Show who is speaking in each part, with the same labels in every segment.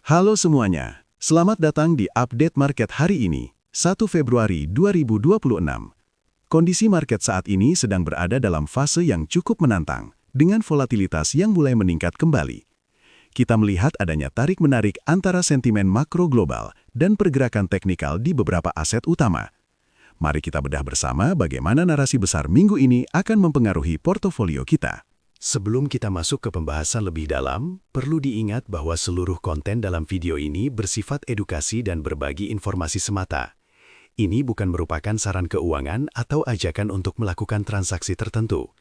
Speaker 1: Halo semuanya, selamat datang di update market hari ini, 1 Februari 2026. Kondisi market saat ini sedang berada dalam fase yang cukup menantang, dengan volatilitas yang mulai meningkat kembali. Kita melihat adanya tarik-menarik antara sentimen makro global dan pergerakan teknikal di beberapa aset utama. Mari kita bedah bersama bagaimana narasi besar minggu ini akan mempengaruhi portofolio kita.
Speaker 2: Sebelum kita masuk ke pembahasan lebih dalam, perlu diingat bahwa seluruh konten dalam video ini bersifat edukasi dan berbagi informasi semata. Ini bukan merupakan saran keuangan atau ajakan untuk melakukan transaksi tertentu.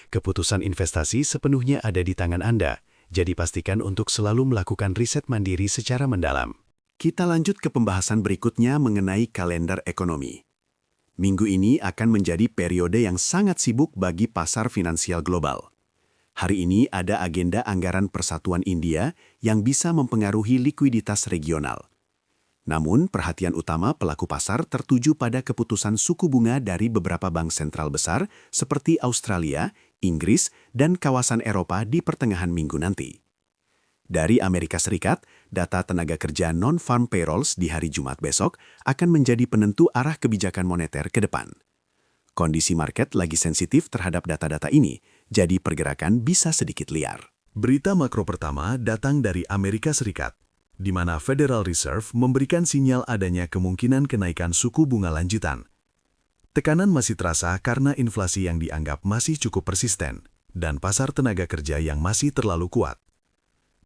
Speaker 2: Keputusan investasi sepenuhnya ada di tangan Anda, jadi pastikan untuk selalu melakukan riset mandiri secara mendalam.
Speaker 3: Kita lanjut ke pembahasan berikutnya mengenai kalender ekonomi. Minggu ini akan menjadi periode yang sangat sibuk bagi pasar finansial global. Hari ini ada agenda anggaran Persatuan India yang bisa mempengaruhi likuiditas regional. Namun, perhatian utama pelaku pasar tertuju pada keputusan suku bunga dari beberapa bank sentral besar seperti Australia, Inggris, dan kawasan Eropa di pertengahan minggu nanti. Dari Amerika Serikat, data tenaga kerja non-farm payrolls di hari Jumat besok akan menjadi penentu arah kebijakan moneter ke depan. Kondisi market lagi sensitif terhadap data-data ini, jadi pergerakan bisa sedikit liar.
Speaker 1: Berita makro pertama datang dari Amerika Serikat, di mana Federal Reserve memberikan sinyal adanya kemungkinan kenaikan suku bunga lanjutan. Tekanan masih terasa karena inflasi yang dianggap masih cukup persisten, dan pasar tenaga kerja yang masih terlalu kuat.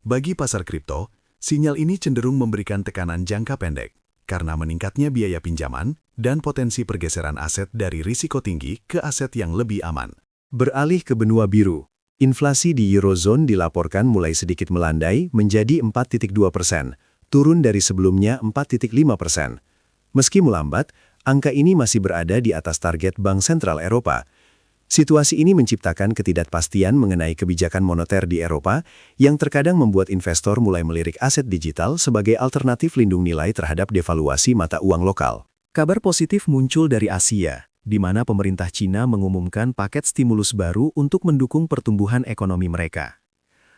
Speaker 1: Bagi pasar kripto, sinyal ini cenderung memberikan tekanan jangka pendek, karena meningkatnya biaya pinjaman dan potensi pergeseran aset dari risiko tinggi ke aset yang lebih aman.
Speaker 2: Beralih ke benua biru, inflasi di Eurozone dilaporkan mulai sedikit melandai menjadi 4,2%, turun dari sebelumnya 4,5%. Meski melambat, angka ini masih berada di atas target Bank Sentral Eropa. Situasi ini menciptakan ketidakpastian mengenai kebijakan moneter di Eropa yang terkadang membuat investor mulai melirik aset digital sebagai alternatif lindung nilai terhadap devaluasi mata uang lokal. Kabar positif muncul dari Asia, di mana pemerintah Cina mengumumkan paket stimulus baru untuk mendukung pertumbuhan ekonomi mereka.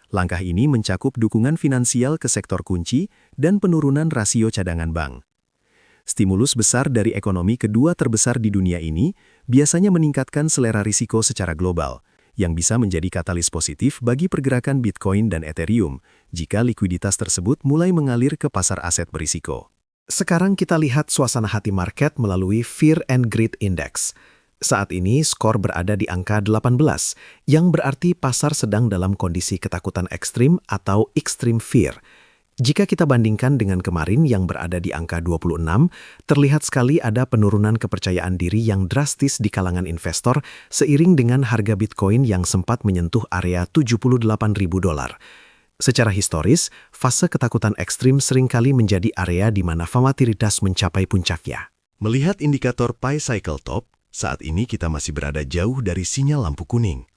Speaker 2: Langkah ini mencakup dukungan finansial ke sektor kunci dan penurunan rasio cadangan bank. Stimulus besar dari ekonomi kedua terbesar di dunia ini biasanya meningkatkan selera risiko secara global, yang bisa menjadi katalis positif bagi pergerakan Bitcoin dan Ethereum jika likuiditas tersebut mulai mengalir ke pasar aset berisiko.
Speaker 3: Sekarang kita lihat suasana hati market melalui Fear and Greed Index. Saat ini skor berada di angka 18, yang berarti pasar sedang dalam kondisi ketakutan ekstrim atau extreme fear. Jika kita bandingkan dengan kemarin yang berada di angka 26, terlihat sekali ada penurunan kepercayaan diri yang drastis di kalangan investor seiring dengan harga Bitcoin yang sempat menyentuh area $78.000. Secara historis, fase ketakutan ekstrim seringkali menjadi area di mana volatilitas mencapai puncaknya.
Speaker 1: Melihat indikator Pi Cycle Top, saat ini kita masih berada jauh dari sinyal lampu kuning.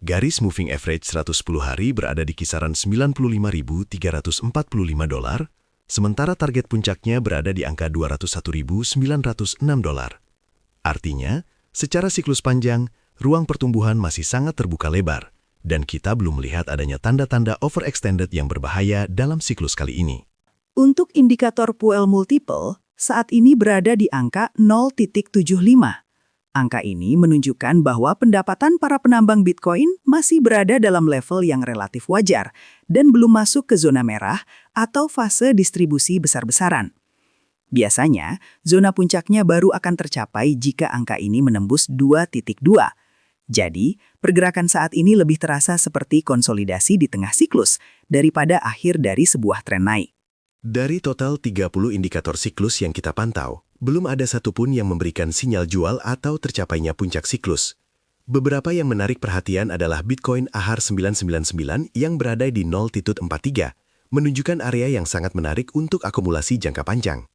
Speaker 1: Garis moving average 110 hari berada di kisaran $95.345, sementara target puncaknya berada di angka $201.906. Artinya, secara siklus panjang, ruang pertumbuhan masih sangat terbuka lebar, dan kita belum melihat adanya tanda-tanda overextended yang berbahaya dalam siklus kali ini.
Speaker 4: Untuk indikator Puel Multiple, saat ini berada di angka 0,75. Angka ini menunjukkan bahwa pendapatan para penambang Bitcoin masih berada dalam level yang relatif wajar dan belum masuk ke zona merah atau fase distribusi besar-besaran. Biasanya, zona puncaknya baru akan tercapai jika angka ini menembus 2,2. Jadi, pergerakan saat ini lebih terasa seperti konsolidasi di tengah siklus daripada akhir dari sebuah tren naik.
Speaker 2: Dari total 30 indikator siklus yang kita pantau, belum ada satupun yang memberikan sinyal jual atau tercapainya puncak siklus. Beberapa yang menarik perhatian adalah Bitcoin AHR 999 yang berada di 0,43, menunjukkan area yang sangat menarik untuk akumulasi jangka panjang.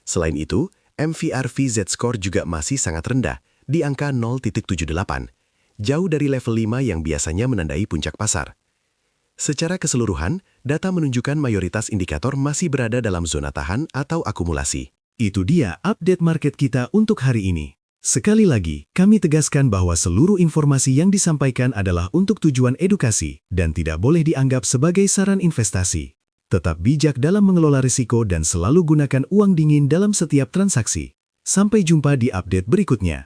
Speaker 2: Selain itu, MVRV Z-Score juga masih sangat rendah, di angka 0,78, jauh dari level 5 yang biasanya menandai puncak pasar. Secara keseluruhan, data menunjukkan mayoritas indikator masih berada dalam zona tahan atau akumulasi.
Speaker 1: Itu dia update market kita untuk hari ini. Sekali lagi, kami tegaskan bahwa seluruh informasi yang disampaikan adalah untuk tujuan edukasi dan tidak boleh dianggap sebagai saran investasi. Tetap bijak dalam mengelola risiko dan selalu gunakan uang dingin dalam setiap transaksi. Sampai jumpa di update berikutnya.